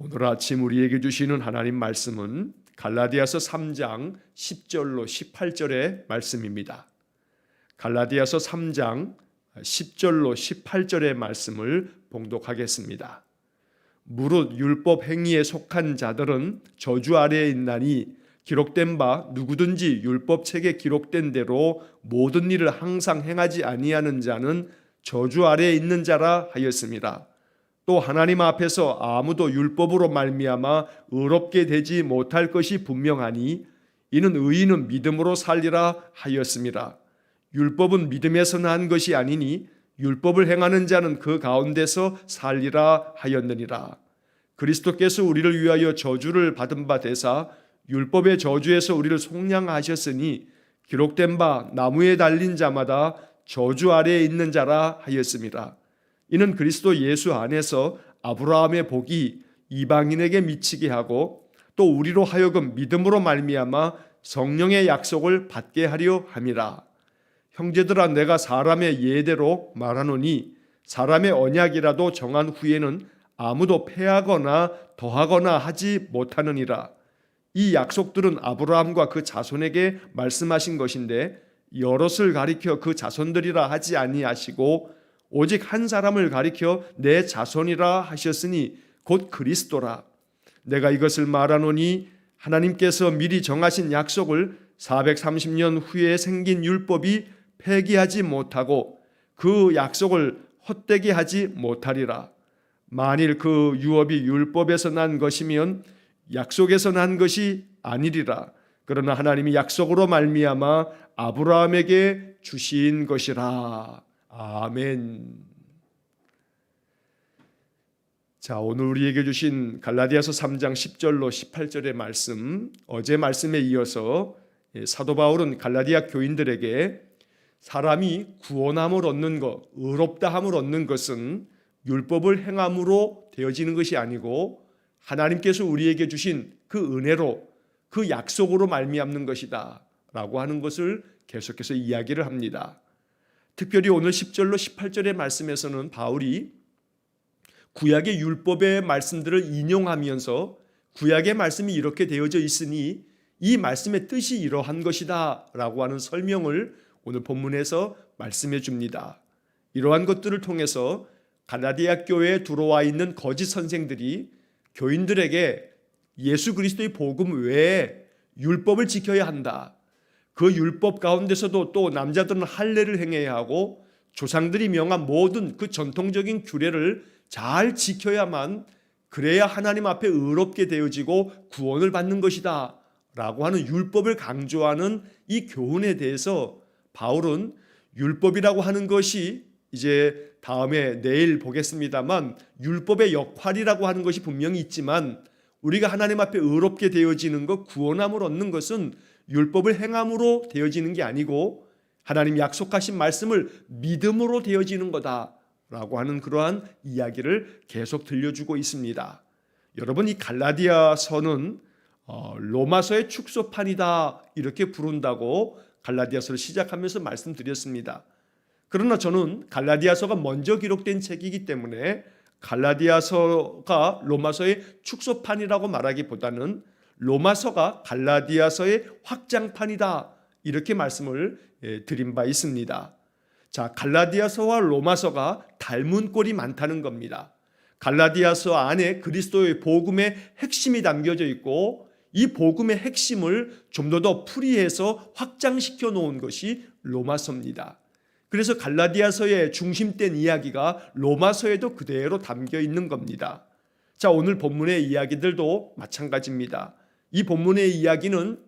오늘 아침 우리에게 주시는 하나님 말씀은 갈라디아서 3장 10절로 18절의 말씀입니다. 갈라디아서 3장 10절로 18절의 말씀을 봉독하겠습니다. 무릇 율법 행위에 속한 자들은 저주 아래에 있나니 기록된 바 누구든지 율법책에 기록된 대로 모든 일을 항상 행하지 아니하는 자는 저주 아래에 있는 자라 하였습니다. 또 하나님 앞에서 아무도 율법으로 말미암아 의롭게 되지 못할 것이 분명하니 이는 의인은 믿음으로 살리라 하였습니다. 율법은 믿음에서 난 것이 아니니 율법을 행하는 자는 그 가운데서 살리라 하였느니라. 그리스도께서 우리를 위하여 저주를 받은 바 되사 율법의 저주에서 우리를 속량하셨으니 기록된 바 나무에 달린 자마다 저주 아래에 있는 자라 하였습니다. 이는 그리스도 예수 안에서 아브라함의 복이 이방인에게 미치게 하고 또 우리로 하여금 믿음으로 말미암아 성령의 약속을 받게 하려 함이라. 형제들아, 내가 사람의 예대로 말하노니 사람의 언약이라도 정한 후에는 아무도 패하거나 더하거나 하지 못하느니라. 이 약속들은 아브라함과 그 자손에게 말씀하신 것인데 여럿을 가리켜 그 자손들이라 하지 아니하시고 오직 한 사람을 가리켜 내 자손이라 하셨으니 곧 그리스도라. 내가 이것을 말하노니 하나님께서 미리 정하신 약속을 430년 후에 생긴 율법이 폐기하지 못하고 그 약속을 헛되게 하지 못하리라. 만일 그 유업이 율법에서 난 것이면 약속에서 난 것이 아니리라. 그러나 하나님이 약속으로 말미암아 아브라함에게 주신 것이라. 아멘. 자, 오늘 우리에게 주신 갈라디아서 3장 10절로 18절의 말씀, 어제 말씀에 이어서 사도 바울은 갈라디아 교인들에게 사람이 구원함을 얻는 것, 의롭다함을 얻는 것은 율법을 행함으로 되어지는 것이 아니고 하나님께서 우리에게 주신 그 은혜로, 그 약속으로 말미암는 것이다 라고 하는 것을 계속해서 이야기를 합니다. 특별히 오늘 10절로 18절의 말씀에서는 바울이 구약의 율법의 말씀들을 인용하면서 구약의 말씀이 이렇게 되어져 있으니 이 말씀의 뜻이 이러한 것이다 라고 하는 설명을 오늘 본문에서 말씀해 줍니다. 이러한 것들을 통해서 갈라디아 교회에 들어와 있는 거짓 선생들이 교인들에게 예수 그리스도의 복음 외에 율법을 지켜야 한다. 그 율법 가운데서도 또 남자들은 할례를 행해야 하고 조상들이 명한 모든 그 전통적인 규례를 잘 지켜야만 그래야 하나님 앞에 의롭게 되어지고 구원을 받는 것이다 라고 하는 율법을 강조하는 이 교훈에 대해서 바울은 율법이라고 하는 것이 이제 다음에 내일 보겠습니다만 율법의 역할이라고 하는 것이 분명히 있지만 우리가 하나님 앞에 의롭게 되어지는 것, 구원함을 얻는 것은 율법을 행함으로 되어지는 게 아니고 하나님 약속하신 말씀을 믿음으로 되어지는 거다라고 하는 그러한 이야기를 계속 들려주고 있습니다. 여러분, 이 갈라디아서는 로마서의 축소판이다 이렇게 부른다고 갈라디아서를 시작하면서 말씀드렸습니다. 그러나 저는 갈라디아서가 먼저 기록된 책이기 때문에 갈라디아서가 로마서의 축소판이라고 말하기보다는 로마서가 갈라디아서의 확장판이다 이렇게 말씀을 드린 바 있습니다. 자, 갈라디아서와 로마서가 닮은 꼴이 많다는 겁니다. 갈라디아서 안에 그리스도의 복음의 핵심이 담겨져 있고 이 복음의 핵심을 좀 더 풀이해서 확장시켜 놓은 것이 로마서입니다. 그래서 갈라디아서의 중심된 이야기가 로마서에도 그대로 담겨 있는 겁니다. 자, 오늘 본문의 이야기들도 마찬가지입니다. 이 본문의 이야기는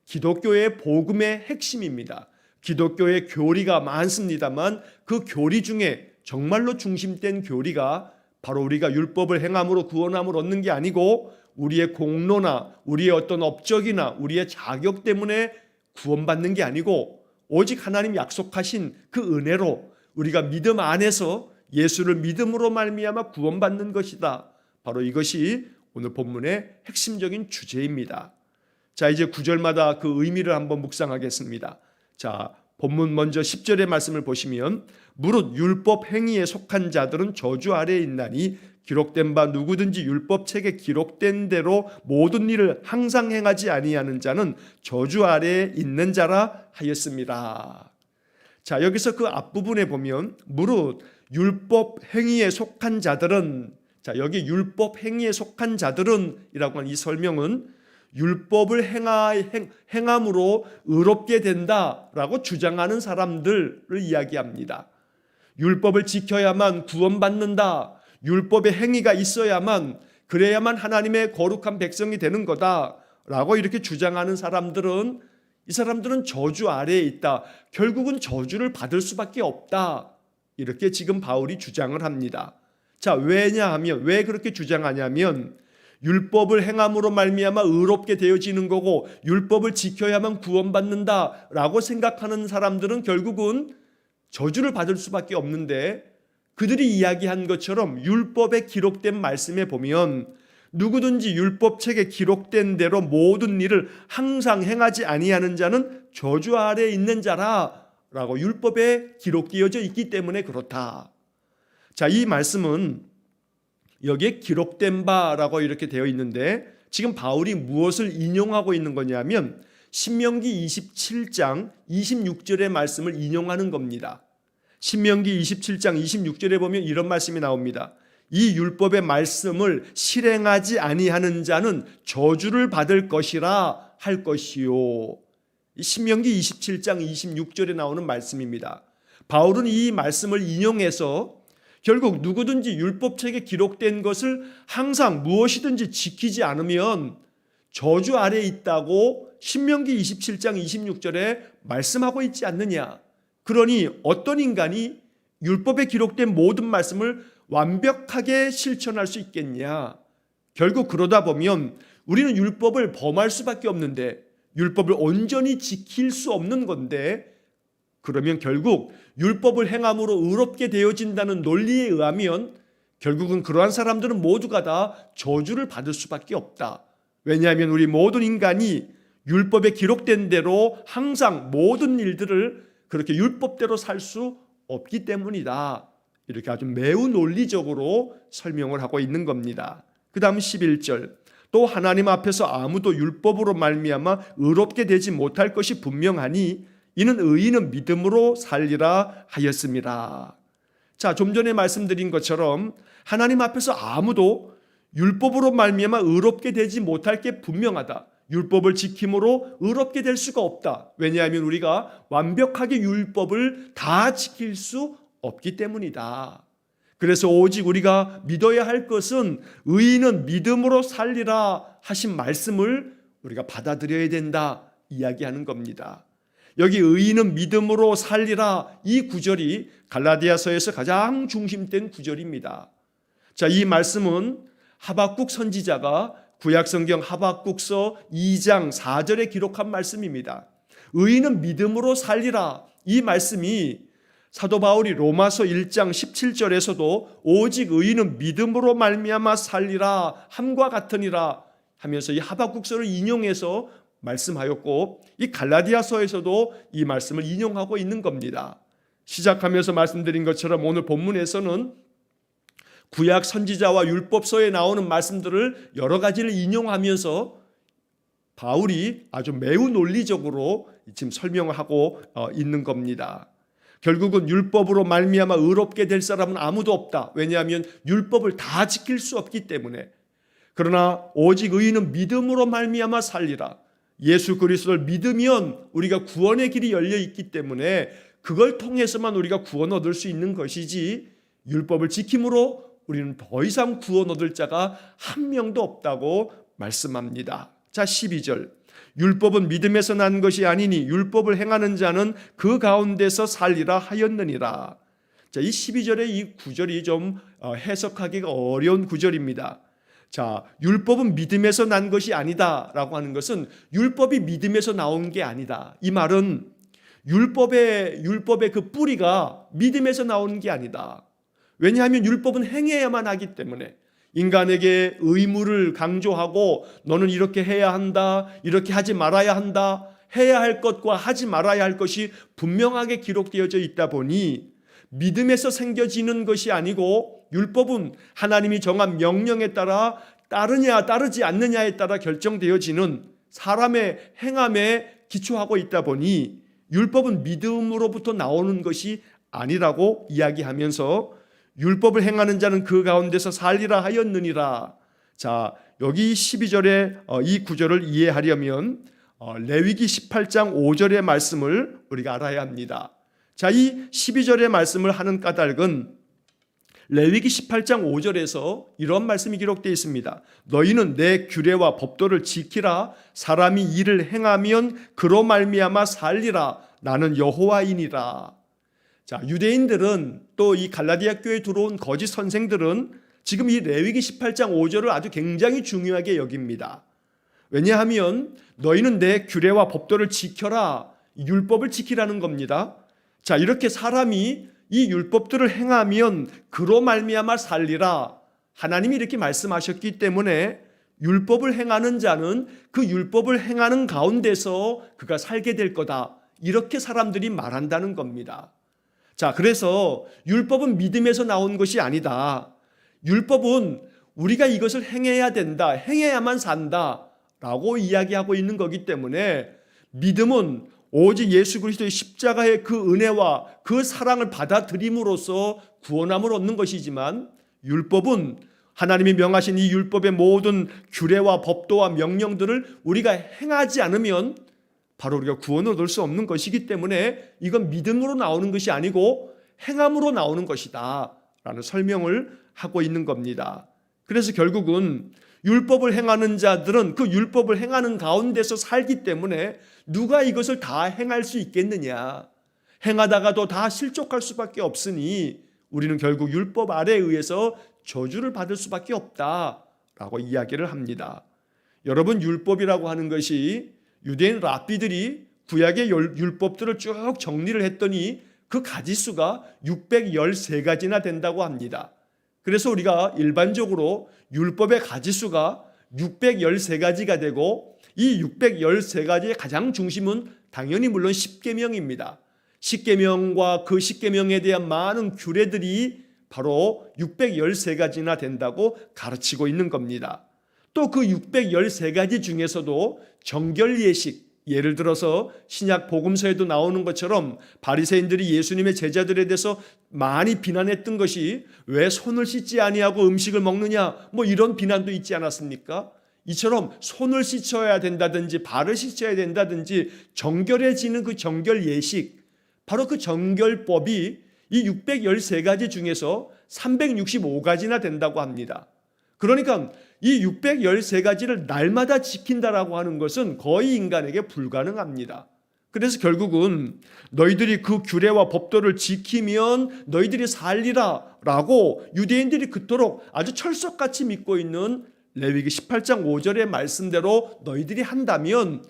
기독교의 복음의 핵심입니다. 기독교의 교리가 많습니다만 그 교리 중에 정말로 중심된 교리가 바로 우리가 율법을 행함으로 구원함을 얻는 게 아니고 우리의 공로나 우리의 어떤 업적이나 우리의 자격 때문에 구원받는 게 아니고 오직 하나님 약속하신 그 은혜로 우리가 믿음 안에서 예수를 믿음으로 말미암아 구원받는 것이다. 바로 이것이 오늘 본문의 핵심적인 주제입니다. 자, 이제 구절마다 그 의미를 한번 묵상하겠습니다. 자, 본문 먼저 10절의 말씀을 보시면 무릇 율법 행위에 속한 자들은 저주 아래에 있나니 기록된 바 누구든지 율법책에 기록된 대로 모든 일을 항상 행하지 아니하는 자는 저주 아래에 있는 자라 하였습니다. 자, 여기서 그 앞부분에 보면 무릇 율법 행위에 속한 자들은, 자, 여기 율법 행위에 속한 자들은 이라고 하는 이 설명은 율법을 행함으로 의롭게 된다라고 주장하는 사람들을 이야기합니다. 율법을 지켜야만 구원받는다, 율법의 행위가 있어야만, 그래야만 하나님의 거룩한 백성이 되는 거다라고 이렇게 주장하는 사람들은, 이 사람들은 저주 아래에 있다, 결국은 저주를 받을 수밖에 없다, 이렇게 지금 바울이 주장을 합니다. 자, 왜냐하면, 왜 그렇게 주장하냐면 율법을 행함으로 말미암아 의롭게 되어지는 거고 율법을 지켜야만 구원받는다라고 생각하는 사람들은 결국은 저주를 받을 수밖에 없는데, 그들이 이야기한 것처럼 율법에 기록된 말씀에 보면 누구든지 율법책에 기록된 대로 모든 일을 항상 행하지 아니하는 자는 저주 아래에 있는 자라라고 율법에 기록되어져 있기 때문에 그렇다. 자, 이 말씀은 여기에 기록된 바라고 이렇게 되어 있는데 지금 바울이 무엇을 인용하고 있는 거냐면 신명기 27장 26절의 말씀을 인용하는 겁니다. 신명기 27장 26절에 보면 이런 말씀이 나옵니다. 이 율법의 말씀을 실행하지 아니하는 자는 저주를 받을 것이라 할 것이요. 신명기 27장 26절에 나오는 말씀입니다. 바울은 이 말씀을 인용해서 결국 누구든지 율법책에 기록된 것을 항상 무엇이든지 지키지 않으면 저주 아래에 있다고 신명기 27장 26절에 말씀하고 있지 않느냐. 그러니 어떤 인간이 율법에 기록된 모든 말씀을 완벽하게 실천할 수 있겠냐. 결국 그러다 보면 우리는 율법을 범할 수밖에 없는데, 율법을 온전히 지킬 수 없는 건데, 그러면 결국 율법을 행함으로 의롭게 되어진다는 논리에 의하면 결국은 그러한 사람들은 모두가 다 저주를 받을 수밖에 없다. 왜냐하면 우리 모든 인간이 율법에 기록된 대로 항상 모든 일들을 그렇게 율법대로 살 수 없기 때문이다. 이렇게 아주 매우 논리적으로 설명을 하고 있는 겁니다. 그 다음 11절, 또 하나님 앞에서 아무도 율법으로 말미암아 의롭게 되지 못할 것이 분명하니 이는 의인은 믿음으로 살리라 하였습니다. 자, 좀 전에 말씀드린 것처럼 하나님 앞에서 아무도 율법으로 말미암아 의롭게 되지 못할 게 분명하다. 율법을 지킴으로 의롭게 될 수가 없다. 왜냐하면 우리가 완벽하게 율법을 다 지킬 수 없기 때문이다. 그래서 오직 우리가 믿어야 할 것은 의인은 믿음으로 살리라 하신 말씀을 우리가 받아들여야 된다 이야기하는 겁니다. 여기 의인은 믿음으로 살리라, 이 구절이 갈라디아서에서 가장 중심된 구절입니다. 자, 이 말씀은 하박국 선지자가 구약성경 하박국서 2장 4절에 기록한 말씀입니다. 의인은 믿음으로 살리라, 이 말씀이 사도 바울이 로마서 1장 17절에서도 오직 의인은 믿음으로 말미암아 살리라 함과 같으니라 하면서 이 하박국서를 인용해서 말씀하였고, 이 갈라디아서에서도 이 말씀을 인용하고 있는 겁니다. 시작하면서 말씀드린 것처럼 오늘 본문에서는 구약 선지자와 율법서에 나오는 말씀들을 여러 가지를 인용하면서 바울이 아주 매우 논리적으로 지금 설명을 하고 있는 겁니다. 결국은 율법으로 말미암아 의롭게 될 사람은 아무도 없다. 왜냐하면 율법을 다 지킬 수 없기 때문에. 그러나 오직 의인은 믿음으로 말미암아 살리라. 예수 그리스도를 믿으면 우리가 구원의 길이 열려 있기 때문에 그걸 통해서만 우리가 구원 얻을 수 있는 것이지, 율법을 지킴으로 우리는 더 이상 구원 얻을 자가 한 명도 없다고 말씀합니다. 자, 12절, 율법은 믿음에서 난 것이 아니니 율법을 행하는 자는 그 가운데서 살리라 하였느니라. 자, 이 12절의 이 구절이 좀 해석하기가 어려운 구절입니다. 자, 율법은 믿음에서 난 것이 아니다라고 하는 것은 율법이 믿음에서 나온 게 아니다. 이 말은 율법의 그 뿌리가 믿음에서 나오는 게 아니다. 왜냐하면 율법은 행해야만 하기 때문에 인간에게 의무를 강조하고 너는 이렇게 해야 한다, 이렇게 하지 말아야 한다, 해야 할 것과 하지 말아야 할 것이 분명하게 기록되어져 있다 보니 믿음에서 생겨지는 것이 아니고 율법은 하나님이 정한 명령에 따라 따르냐 따르지 않느냐에 따라 결정되어지는 사람의 행함에 기초하고 있다 보니 율법은 믿음으로부터 나오는 것이 아니라고 이야기하면서 율법을 행하는 자는 그 가운데서 살리라 하였느니라. 자, 여기 12절의 이 구절을 이해하려면 레위기 18장 5절의 말씀을 우리가 알아야 합니다. 자, 이 12절의 말씀을 하는 까닭은 레위기 18장 5절에서 이런 말씀이 기록되어 있습니다. 너희는 내 규례와 법도를 지키라. 사람이 이를 행하면 그로 말미암아 살리라. 나는 여호와이니라. 자, 유대인들은 또 이 갈라디아 교회에 들어온 거짓 선생들은 지금 이 레위기 18장 5절을 아주 굉장히 중요하게 여깁니다. 왜냐하면 너희는 내 규례와 법도를 지켜라. 율법을 지키라는 겁니다. 자, 이렇게 사람이 이 율법들을 행하면 그로 말미암아 살리라. 하나님이 이렇게 말씀하셨기 때문에 율법을 행하는 자는 그 율법을 행하는 가운데서 그가 살게 될 거다. 이렇게 사람들이 말한다는 겁니다. 자, 그래서 율법은 믿음에서 나온 것이 아니다. 율법은 우리가 이것을 행해야 된다. 행해야만 산다. 라고 이야기하고 있는 거기 때문에 믿음은 오직 예수 그리스도의 십자가의 그 은혜와 그 사랑을 받아들임으로써 구원함을 얻는 것이지만 율법은 하나님이 명하신 이 율법의 모든 규례와 법도와 명령들을 우리가 행하지 않으면 바로 우리가 구원을 얻을 수 없는 것이기 때문에 이건 믿음으로 나오는 것이 아니고 행함으로 나오는 것이다 라는 설명을 하고 있는 겁니다. 그래서 결국은 율법을 행하는 자들은 그 율법을 행하는 가운데서 살기 때문에 누가 이것을 다 행할 수 있겠느냐. 행하다가도 다 실족할 수밖에 없으니 우리는 결국 율법 아래에 의해서 저주를 받을 수밖에 없다라고 이야기를 합니다. 여러분, 율법이라고 하는 것이 유대인 랍비들이 구약의 율법들을 쭉 정리를 했더니 그 가지수가 613가지나 된다고 합니다. 그래서 우리가 일반적으로 율법의 가지수가 613가지가 되고 이 613가지의 가장 중심은 당연히 물론 십계명입니다. 십계명과 그 십계명에 대한 많은 규례들이 바로 613가지나 된다고 가르치고 있는 겁니다. 또 그 613가지 중에서도 정결 예식, 예를 들어서 신약 복음서에도 나오는 것처럼 바리새인들이 예수님의 제자들에 대해서 많이 비난했던 것이 왜 손을 씻지 아니하고 음식을 먹느냐, 뭐 이런 비난도 있지 않았습니까? 이처럼 손을 씻어야 된다든지 발을 씻어야 된다든지 정결해지는 그 정결 예식, 바로 그 정결법이 이 613가지 중에서 365가지나 된다고 합니다. 그러니까 이 613가지를 날마다 지킨다라고 하는 것은 거의 인간에게 불가능합니다. 그래서 결국은 너희들이 그 규례와 법도를 지키면 너희들이 살리라 라고 유대인들이 그토록 아주 철석같이 믿고 있는 레위기 18장 5절의 말씀대로 너희들이 한다면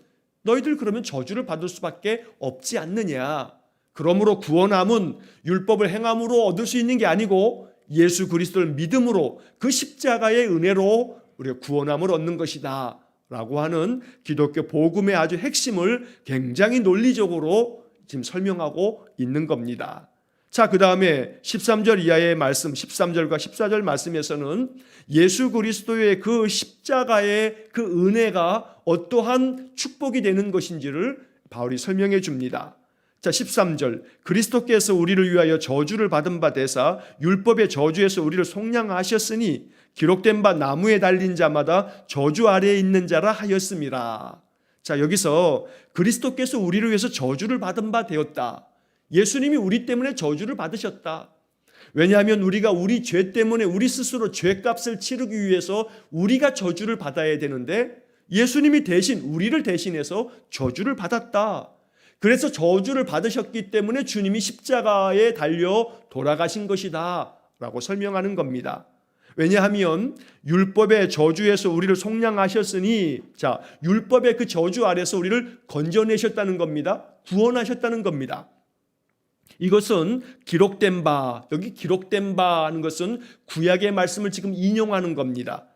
너희들 그러면 저주를 받을 수밖에 없지 않느냐. 그러므로 구원함은 율법을 행함으로 얻을 수 있는 게 아니고 예수 그리스도를 믿음으로 그 십자가의 은혜로 우리가 구원함을 얻는 것이다 라고 하는 기독교 복음의 아주 핵심을 굉장히 논리적으로 지금 설명하고 있는 겁니다. 자, 그 다음에 13절 이하의 말씀, 13절과 14절 말씀에서는 예수 그리스도의 그 십자가의 그 은혜가 어떠한 축복이 되는 것인지를 바울이 설명해 줍니다. 자, 13절 그리스도께서 우리를 위하여 저주를 받은 바 되사 율법의 저주에서 우리를 속량하셨으니 기록된 바 나무에 달린 자마다 저주 아래에 있는 자라 하였음이라. 자, 여기서 그리스도께서 우리를 위해서 저주를 받은 바 되었다. 예수님이 우리 때문에 저주를 받으셨다. 왜냐하면 우리가 우리 죄 때문에 우리 스스로 죄값을 치르기 위해서 우리가 저주를 받아야 되는데 예수님이 대신 우리를 대신해서 저주를 받았다. 그래서 저주를 받으셨기 때문에 주님이 십자가에 달려 돌아가신 것이다 라고 설명하는 겁니다. 왜냐하면 율법의 저주에서 우리를 속량하셨으니, 자, 율법의 그 저주 아래서 우리를 건져내셨다는 겁니다. 구원하셨다는 겁니다. 이것은 기록된 바, 여기 기록된 바 하는 것은 구약의 말씀을 지금 인용하는 겁니다.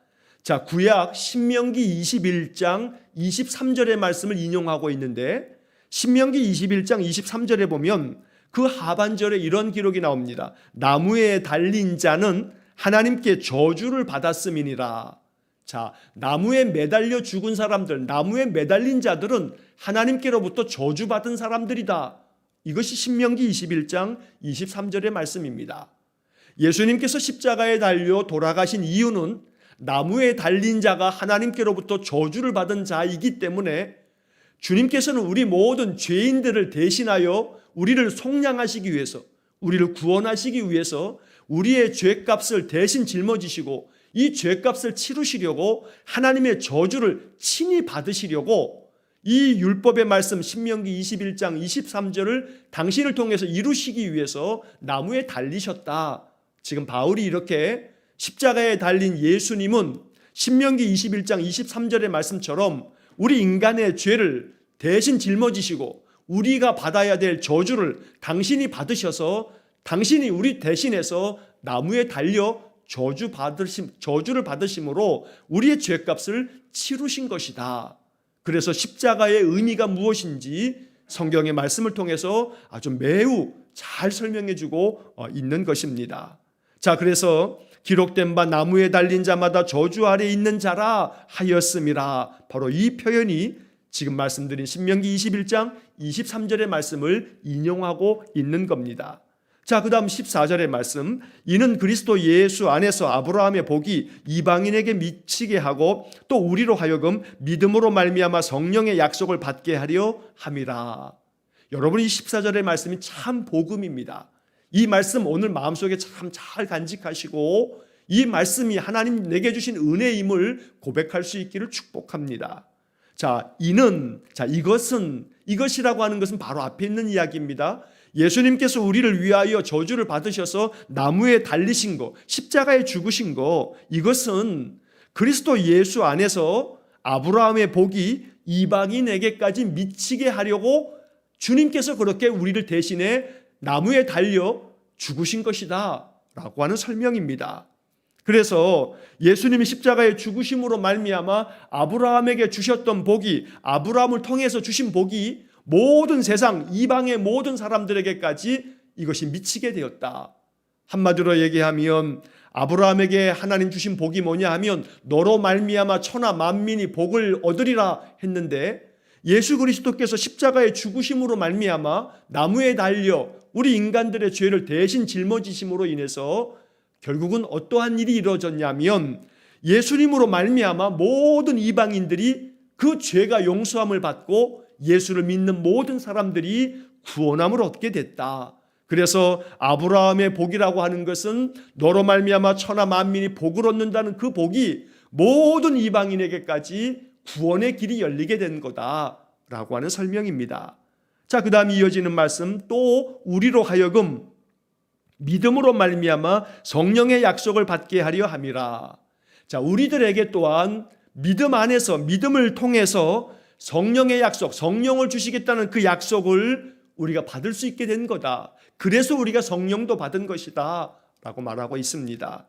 자, 구약 신명기 21장 23절의 말씀을 인용하고 있는데 신명기 21장 23절에 보면 그 하반절에 이런 기록이 나옵니다. 나무에 달린 자는 하나님께 저주를 받았음이니라. 자, 나무에 매달려 죽은 사람들, 나무에 매달린 자들은 하나님께로부터 저주받은 사람들이다. 이것이 신명기 21장 23절의 말씀입니다. 예수님께서 십자가에 달려 돌아가신 이유는 나무에 달린 자가 하나님께로부터 저주를 받은 자이기 때문에 주님께서는 우리 모든 죄인들을 대신하여 우리를 속량하시기 위해서, 우리를 구원하시기 위해서 우리의 죄값을 대신 짊어지시고 이 죄값을 치르시려고 하나님의 저주를 친히 받으시려고 이 율법의 말씀 신명기 21장 23절을 당신을 통해서 이루시기 위해서 나무에 달리셨다. 지금 바울이 이렇게 십자가에 달린 예수님은 신명기 21장 23절의 말씀처럼 우리 인간의 죄를 대신 짊어지시고 우리가 받아야 될 저주를 당신이 받으셔서 당신이 우리 대신해서 나무에 달려 저주를 받으심으로 우리의 죄값을 치르신 것이다. 그래서 십자가의 의미가 무엇인지 성경의 말씀을 통해서 아주 매우 잘 설명해 주고 있는 것입니다. 자, 그래서 기록된 바 나무에 달린 자마다 저주 아래 있는 자라 하였음이라. 바로 이 표현이 지금 말씀드린 신명기 21장 23절의 말씀을 인용하고 있는 겁니다. 자, 그 다음 14절의 말씀. 이는 그리스도 예수 안에서 아브라함의 복이 이방인에게 미치게 하고 또 우리로 하여금 믿음으로 말미암아 성령의 약속을 받게 하려 함이라. 여러분, 이 14절의 말씀이 참 복음입니다. 이 말씀 오늘 마음속에 참 잘 간직하시고 이 말씀이 하나님 내게 주신 은혜임을 고백할 수 있기를 축복합니다. 자, 이것이라고 하는 것은 바로 앞에 있는 이야기입니다. 예수님께서 우리를 위하여 저주를 받으셔서 나무에 달리신 거, 십자가에 죽으신 거, 이것은 그리스도 예수 안에서 아브라함의 복이 이방인에게까지 미치게 하려고 주님께서 그렇게 우리를 대신해 나무에 달려 죽으신 것이다 라고 하는 설명입니다. 그래서 예수님이 십자가에 죽으심으로 말미암아 아브라함에게 주셨던 복이, 아브라함을 통해서 주신 복이 모든 세상 이방의 모든 사람들에게까지 이것이 미치게 되었다. 한마디로 얘기하면 아브라함에게 하나님 주신 복이 뭐냐 하면 너로 말미암아 천하 만민이 복을 얻으리라 했는데 예수 그리스도께서 십자가의 죽으심으로 말미암아 나무에 달려 우리 인간들의 죄를 대신 짊어지심으로 인해서 결국은 어떠한 일이 이루어졌냐면 예수님으로 말미암아 모든 이방인들이 그 죄가 용서함을 받고 예수를 믿는 모든 사람들이 구원함을 얻게 됐다. 그래서 아브라함의 복이라고 하는 것은 너로 말미암아 천하 만민이 복을 얻는다는 그 복이 모든 이방인에게까지 구원의 길이 열리게 된 거다라고 하는 설명입니다. 자, 그 다음 이어지는 말씀, 또 우리로 하여금 믿음으로 말미암아 성령의 약속을 받게 하려 함이라. 자, 우리들에게 또한 믿음 안에서 믿음을 통해서 성령의 약속, 성령을 주시겠다는 그 약속을 우리가 받을 수 있게 된 거다. 그래서 우리가 성령도 받은 것이다 라고 말하고 있습니다.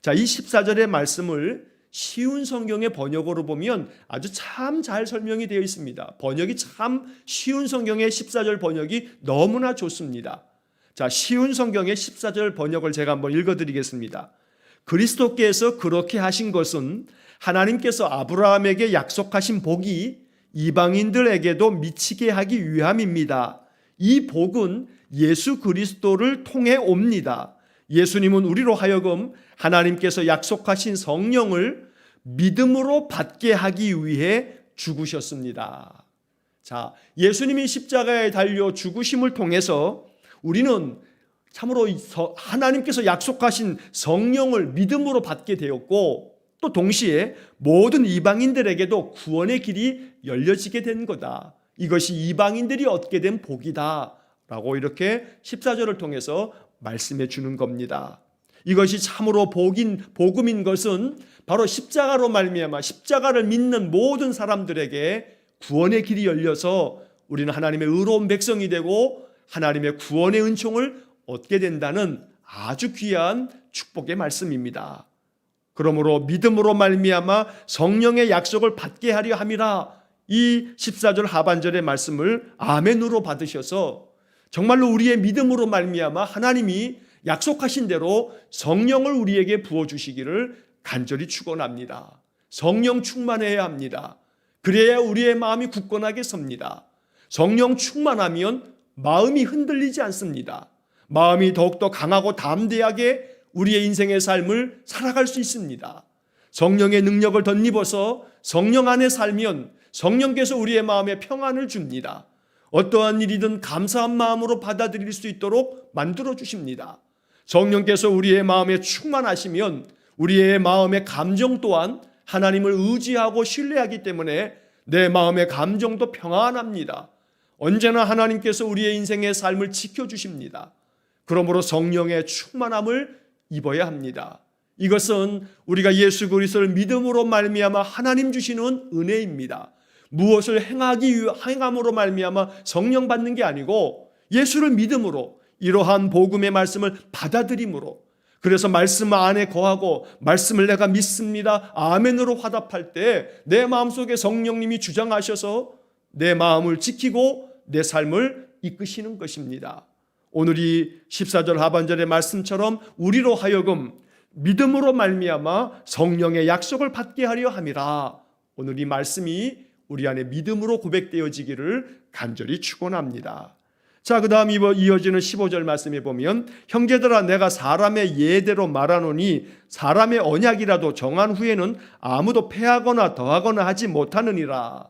자, 이 14절의 말씀을 쉬운 성경의 번역으로 보면 아주 참 잘 설명이 되어 있습니다. 번역이 참 쉬운 성경의 14절 번역이 너무나 좋습니다. 자, 쉬운 성경의 14절 번역을 제가 한번 읽어드리겠습니다. 그리스도께서 그렇게 하신 것은 하나님께서 아브라함에게 약속하신 복이 이방인들에게도 미치게 하기 위함입니다. 이 복은 예수 그리스도를 통해 옵니다. 예수님은 우리로 하여금 하나님께서 약속하신 성령을 믿음으로 받게 하기 위해 죽으셨습니다. 자, 예수님이 십자가에 달려 죽으심을 통해서 우리는 참으로 하나님께서 약속하신 성령을 믿음으로 받게 되었고 또 동시에 모든 이방인들에게도 구원의 길이 열려지게 된 거다. 이것이 이방인들이 얻게 된 복이다 라고 이렇게 14절을 통해서 말씀해 주는 겁니다. 이것이 참으로 복음인 것은 바로 십자가로 말미암아 십자가를 믿는 모든 사람들에게 구원의 길이 열려서 우리는 하나님의 의로운 백성이 되고 하나님의 구원의 은총을 얻게 된다는 아주 귀한 축복의 말씀입니다. 그러므로 믿음으로 말미암아 성령의 약속을 받게 하려 함이라, 이 14절 하반절의 말씀을 아멘으로 받으셔서 정말로 우리의 믿음으로 말미암아 하나님이 약속하신 대로 성령을 우리에게 부어주시기를 간절히 축원합니다. 성령 충만해야 합니다. 그래야 우리의 마음이 굳건하게 섭니다. 성령 충만하면 마음이 흔들리지 않습니다. 마음이 더욱더 강하고 담대하게 우리의 인생의 삶을 살아갈 수 있습니다. 성령의 능력을 덧입어서 성령 안에 살면 성령께서 우리의 마음에 평안을 줍니다. 어떠한 일이든 감사한 마음으로 받아들일 수 있도록 만들어 주십니다. 성령께서 우리의 마음에 충만하시면 우리의 마음의 감정 또한 하나님을 의지하고 신뢰하기 때문에 내 마음의 감정도 평안합니다. 언제나 하나님께서 우리의 인생의 삶을 지켜주십니다. 그러므로 성령의 충만함을 입어야 합니다. 이것은 우리가 예수 그리스도를 믿음으로 말미암아 하나님 주시는 은혜입니다. 무엇을 행함으로 말미암아 성령 받는 게 아니고 예수를 믿음으로 이러한 복음의 말씀을 받아들임으로, 그래서 말씀 안에 거하고 말씀을 내가 믿습니다 아멘으로 화답할 때 내 마음속에 성령님이 주장하셔서 내 마음을 지키고 내 삶을 이끄시는 것입니다. 오늘 이 14절 하반절의 말씀처럼 우리로 하여금 믿음으로 말미암아 성령의 약속을 받게 하려 함이라. 오늘 이 말씀이 우리 안에 믿음으로 고백되어지기를 간절히 축원합니다. 자, 그 다음 이어지는 15절 말씀에 보면 형제들아 내가 사람의 예대로 말하노니 사람의 언약이라도 정한 후에는 아무도 패하거나 더하거나 하지 못하느니라.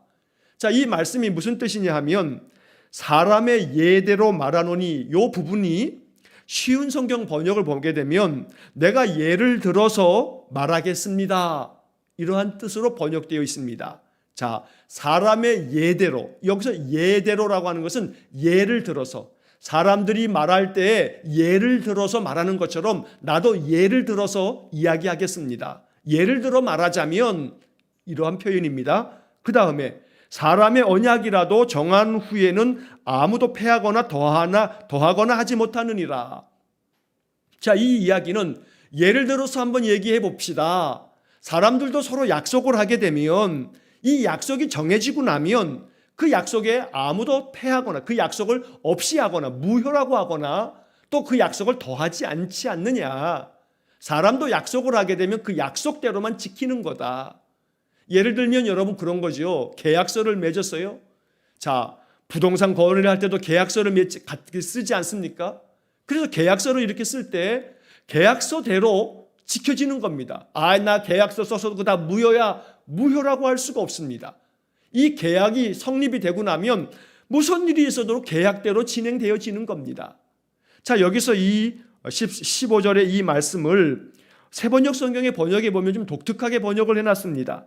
자, 이 말씀이 무슨 뜻이냐 하면 사람의 예대로 말하노니 이 부분이 쉬운 성경 번역을 보게 되면 내가 예를 들어서 말하겠습니다 이러한 뜻으로 번역되어 있습니다. 자, 사람의 예대로, 여기서 예대로라고 하는 것은 예를 들어서 사람들이 말할 때 예를 들어서 말하는 것처럼 나도 예를 들어서 이야기하겠습니다. 예를 들어 말하자면 이러한 표현입니다. 그 다음에 사람의 언약이라도 정한 후에는 아무도 패하거나 더하거나 하지 못하느니라. 자, 이 이야기는 예를 들어서 한번 얘기해 봅시다. 사람들도 서로 약속을 하게 되면 이 약속이 정해지고 나면 그 약속에 아무도 패하거나 그 약속을 없이 하거나 무효라고 하거나 또 그 약속을 더하지 않지 않느냐. 사람도 약속을 하게 되면 그 약속대로만 지키는 거다. 예를 들면 여러분 그런 거죠. 계약서를 맺었어요. 자, 부동산 거래를 할 때도 계약서를 같이 쓰지 않습니까? 그래서 계약서를 이렇게 쓸 때 계약서대로 지켜지는 겁니다. 나 계약서 써서 그거 다 무효야. 무효라고 할 수가 없습니다. 이 계약이 성립이 되고 나면 무슨 일이 있어도 계약대로 진행되어지는 겁니다. 자, 여기서 이 15절의 이 말씀을 새번역 성경의 번역에 보면 좀 독특하게 번역을 해놨습니다.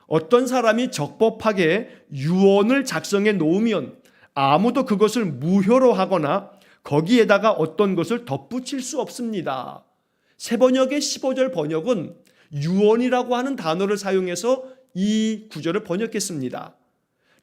어떤 사람이 적법하게 유언을 작성해 놓으면 아무도 그것을 무효로 하거나 거기에다가 어떤 것을 덧붙일 수 없습니다. 새번역의 15절 번역은 유언이라고 하는 단어를 사용해서 이 구절을 번역했습니다.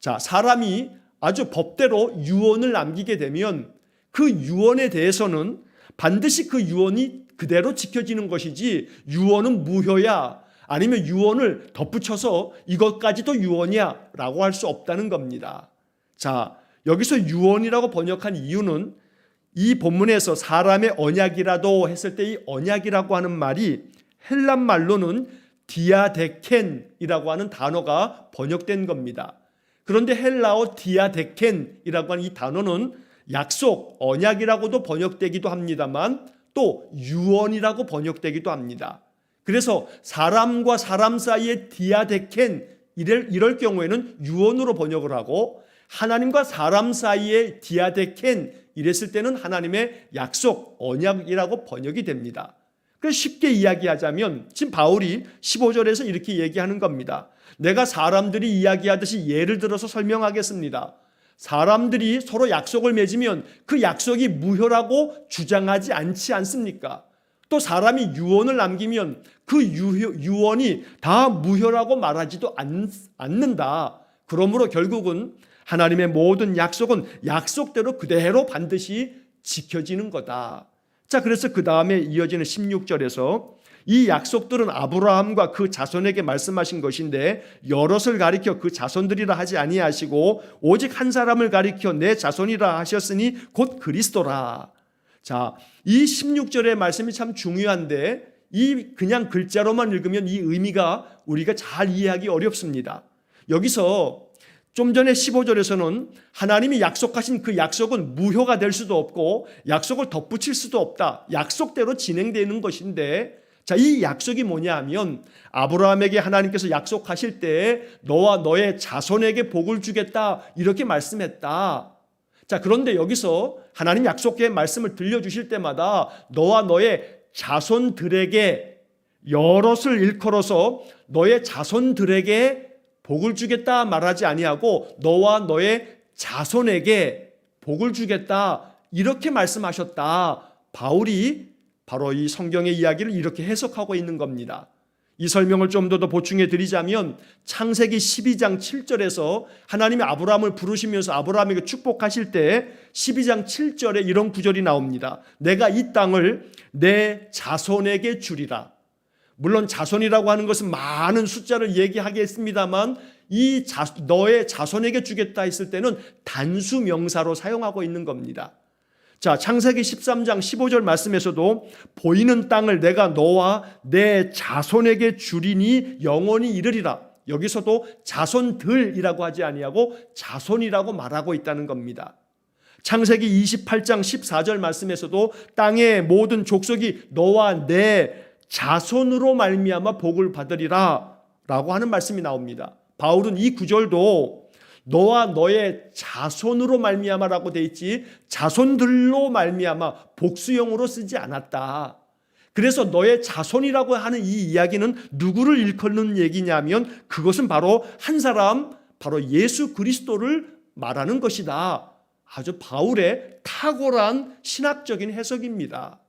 자, 사람이 아주 법대로 유언을 남기게 되면 그 유언에 대해서는 반드시 그 유언이 그대로 지켜지는 것이지 유언은 무효야 아니면 유언을 덧붙여서 이것까지도 유언이야 라고 할 수 없다는 겁니다. 자, 여기서 유언이라고 번역한 이유는 이 본문에서 사람의 언약이라도 했을 때 이 언약이라고 하는 말이 헬란 말로는 디아데켄이라고 하는 단어가 번역된 겁니다. 그런데 헬라어 디아데켄이라고 하는 이 단어는 약속, 언약이라고도 번역되기도 합니다만 또 유언이라고 번역되기도 합니다. 그래서 사람과 사람 사이의 디아데켄 이럴 경우에는 유언으로 번역을 하고 하나님과 사람 사이의 디아데켄 이랬을 때는 하나님의 약속, 언약이라고 번역이 됩니다. 그래서 쉽게 이야기하자면 지금 바울이 15절에서 이렇게 얘기하는 겁니다. 내가 사람들이 이야기하듯이 예를 들어서 설명하겠습니다. 사람들이 서로 약속을 맺으면 그 약속이 무효라고 주장하지 않지 않습니까? 또 사람이 유언을 남기면 그 유언이 다 무효라고 말하지도 않는다. 그러므로 결국은 하나님의 모든 약속은 약속대로 그대로 반드시 지켜지는 거다. 자, 그래서 그 다음에 이어지는 16절에서 이 약속들은 아브라함과 그 자손에게 말씀하신 것인데 여럿을 가리켜 그 자손들이라 하지 아니하시고 오직 한 사람을 가리켜 내 자손이라 하셨으니 곧 그리스도라. 자, 이 16절의 말씀이 참 중요한데 이 그냥 글자로만 읽으면 이 의미가 우리가 잘 이해하기 어렵습니다. 여기서 좀 전에 15절에서는 하나님이 약속하신 그 약속은 무효가 될 수도 없고 약속을 덧붙일 수도 없다. 약속대로 진행되는 것인데, 자, 이 약속이 뭐냐 하면 아브라함에게 하나님께서 약속하실 때 너와 너의 자손에게 복을 주겠다 이렇게 말씀했다. 자, 그런데 여기서 하나님 약속의 말씀을 들려주실 때마다 너와 너의 자손들에게, 여럿을 일컬어서 너의 자손들에게 복을 주겠다 말하지 아니하고 너와 너의 자손에게 복을 주겠다 이렇게 말씀하셨다. 바울이 바로 이 성경의 이야기를 이렇게 해석하고 있는 겁니다. 이 설명을 좀 더 보충해 드리자면 창세기 12장 7절에서 하나님이 아브라함을 부르시면서 아브라함에게 축복하실 때 12장 7절에 이런 구절이 나옵니다. 내가 이 땅을 내 자손에게 주리라. 물론 자손이라고 하는 것은 많은 숫자를 얘기하겠습니다만 너의 자손에게 주겠다 했을 때는 단수 명사로 사용하고 있는 겁니다. 자, 창세기 13장 15절 말씀에서도 보이는 땅을 내가 너와 내 자손에게 주리니 영원히 이르리라. 여기서도 자손들이라고 하지 아니하고 자손이라고 말하고 있다는 겁니다. 창세기 28장 14절 말씀에서도 땅의 모든 족속이 너와 내 자손으로 말미암아 복을 받으리라 라고 하는 말씀이 나옵니다. 바울은 이 구절도 너와 너의 자손으로 말미암아라고 돼 있지 자손들로 말미암아 복수형으로 쓰지 않았다. 그래서 너의 자손이라고 하는 이 이야기는 누구를 일컫는 얘기냐면 그것은 바로 한 사람, 바로 예수 그리스도를 말하는 것이다. 아주 바울의 탁월한 신학적인 해석입니다.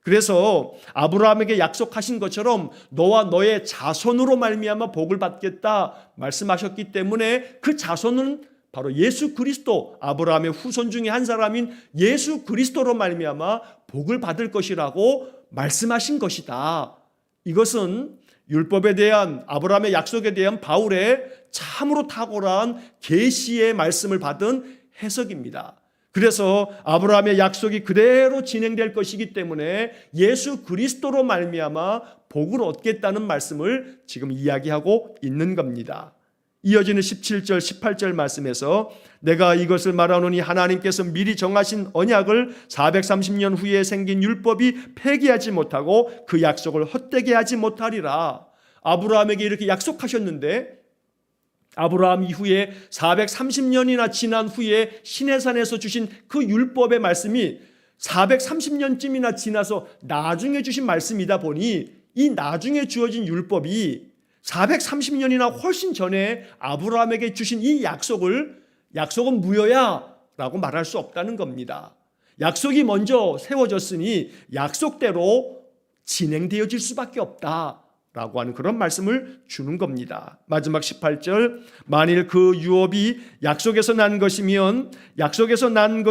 그래서 아브라함에게 약속하신 것처럼 너와 너의 자손으로 말미암아 복을 받겠다 말씀하셨기 때문에 그 자손은 바로 예수 그리스도, 아브라함의 후손 중에 한 사람인 예수 그리스도로 말미암아 복을 받을 것이라고 말씀하신 것이다. 이것은 율법에 대한 아브라함의 약속에 대한 바울의 참으로 탁월한 계시의 말씀을 받은 해석입니다. 그래서 아브라함의 약속이 그대로 진행될 것이기 때문에 예수 그리스도로 말미암아 복을 얻겠다는 말씀을 지금 이야기하고 있는 겁니다. 이어지는 17절 18절 말씀에서 내가 이것을 말하노니 하나님께서 미리 정하신 언약을 430년 후에 생긴 율법이 폐기하지 못하고 그 약속을 헛되게 하지 못하리라. 아브라함에게 이렇게 약속하셨는데 아브라함 이후에 430년이나 지난 후에 시내산에서 주신 그 율법의 말씀이 430년쯤이나 지나서 나중에 주신 말씀이다 보니 이 나중에 주어진 율법이 430년이나 훨씬 전에 아브라함에게 주신 이 약속은 무효야 라고 말할 수 없다는 겁니다. 약속이 먼저 세워졌으니 약속대로 진행되어질 수밖에 없다 라고 하는 그런 말씀을 주는 겁니다. 마지막 18절 만일 그 유업이 율법에서 난 것이면 약속에서 난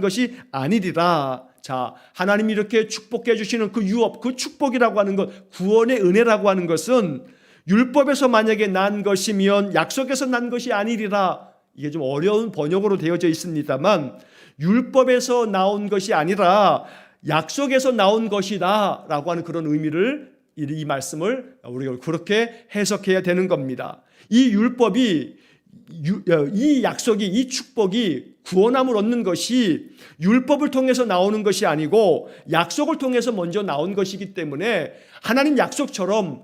것이 아니리라. 자, 하나님이 이렇게 축복해 주시는 그 유업, 그 축복이라고 하는 것, 구원의 은혜라고 하는 것은 율법에서 만약에 난 것이면 약속에서 난 것이 아니리라. 이게 좀 어려운 번역으로 되어져 있습니다만 율법에서 나온 것이 아니라 약속에서 나온 것이다 라고 하는 그런 의미를, 이 말씀을 우리가 그렇게 해석해야 되는 겁니다. 이 율법이, 이 약속이, 이 축복이 구원함을 얻는 것이 율법을 통해서 나오는 것이 아니고 약속을 통해서 먼저 나온 것이기 때문에 하나님 약속처럼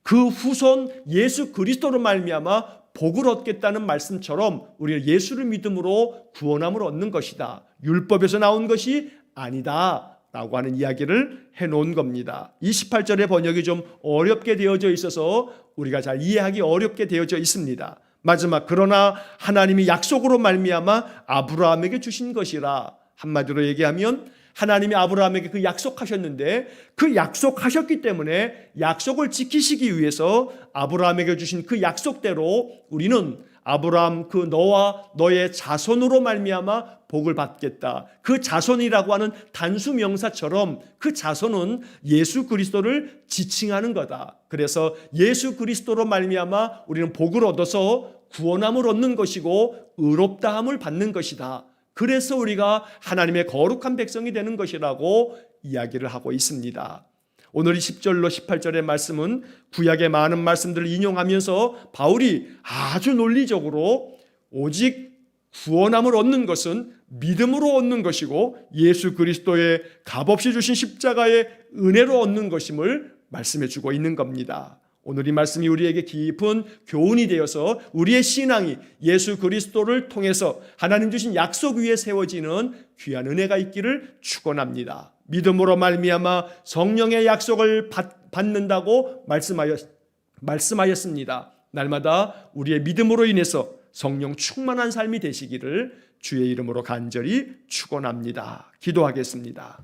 그 후손 예수 그리스도로 말미암아 복을 얻겠다는 말씀처럼 우리가 예수를 믿음으로 구원함을 얻는 것이다. 율법에서 나온 것이 아니다 라고 하는 이야기를 해놓은 겁니다. 28절의 번역이 좀 어렵게 되어져 있어서 우리가 잘 이해하기 어렵게 되어져 있습니다. 마지막 그러나 하나님이 약속으로 말미암아 아브라함에게 주신 것이라. 한마디로 얘기하면 하나님이 아브라함에게 그 약속하셨는데 그 약속하셨기 때문에 약속을 지키시기 위해서 아브라함에게 주신 그 약속대로 우리는 아브라함 그 너와 너의 자손으로 말미암아 복을 받겠다. 그 자손이라고 하는 단수 명사처럼 그 자손은 예수 그리스도를 지칭하는 거다. 그래서 예수 그리스도로 말미암아 우리는 복을 얻어서 구원함을 얻는 것이고 의롭다함을 받는 것이다. 그래서 우리가 하나님의 거룩한 백성이 되는 것이라고 이야기를 하고 있습니다. 오늘 이 10절로 18절의 말씀은 구약의 많은 말씀들을 인용하면서 바울이 아주 논리적으로 오직 구원함을 얻는 것은 믿음으로 얻는 것이고 예수 그리스도의 값없이 주신 십자가의 은혜로 얻는 것임을 말씀해 주고 있는 겁니다. 오늘 이 말씀이 우리에게 깊은 교훈이 되어서 우리의 신앙이 예수 그리스도를 통해서 하나님 주신 약속 위에 세워지는 귀한 은혜가 있기를 축원합니다. 믿음으로 말미암아 성령의 약속을 받는다고 말씀하였습니다. 날마다 우리의 믿음으로 인해서 성령 충만한 삶이 되시기를 주의 이름으로 간절히 축원합니다. 기도하겠습니다.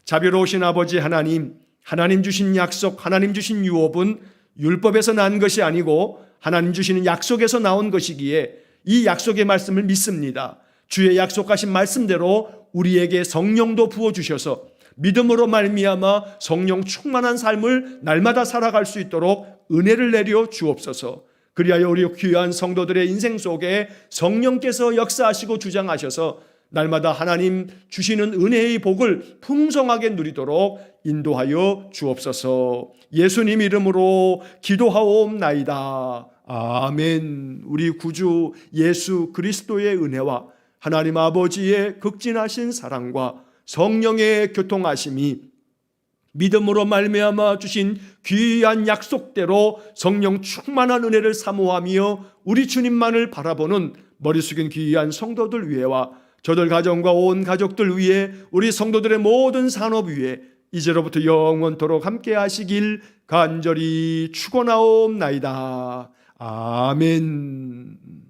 자비로우신 아버지 하나님, 하나님 주신 약속, 하나님 주신 유업은 율법에서 난 것이 아니고 하나님 주시는 약속에서 나온 것이기에 이 약속의 말씀을 믿습니다. 주의 약속하신 말씀대로 우리에게 성령도 부어주셔서 믿음으로 말미암아 성령 충만한 삶을 날마다 살아갈 수 있도록 은혜를 내려 주옵소서. 그리하여 우리 귀한 성도들의 인생 속에 성령께서 역사하시고 주장하셔서 날마다 하나님 주시는 은혜의 복을 풍성하게 누리도록 인도하여 주옵소서. 예수님 이름으로 기도하옵나이다. 아멘. 우리 구주 예수 그리스도의 은혜와 하나님 아버지의 극진하신 사랑과 성령의 교통하심이 믿음으로 말미암아 주신 귀한 약속대로 성령 충만한 은혜를 사모하며 우리 주님만을 바라보는 머리 숙인 귀한 성도들 위에와 저들 가정과 온 가족들 위에 우리 성도들의 모든 산업 위에 이제로부터 영원토록 함께 하시길 간절히 축원하옵나이다. 아멘.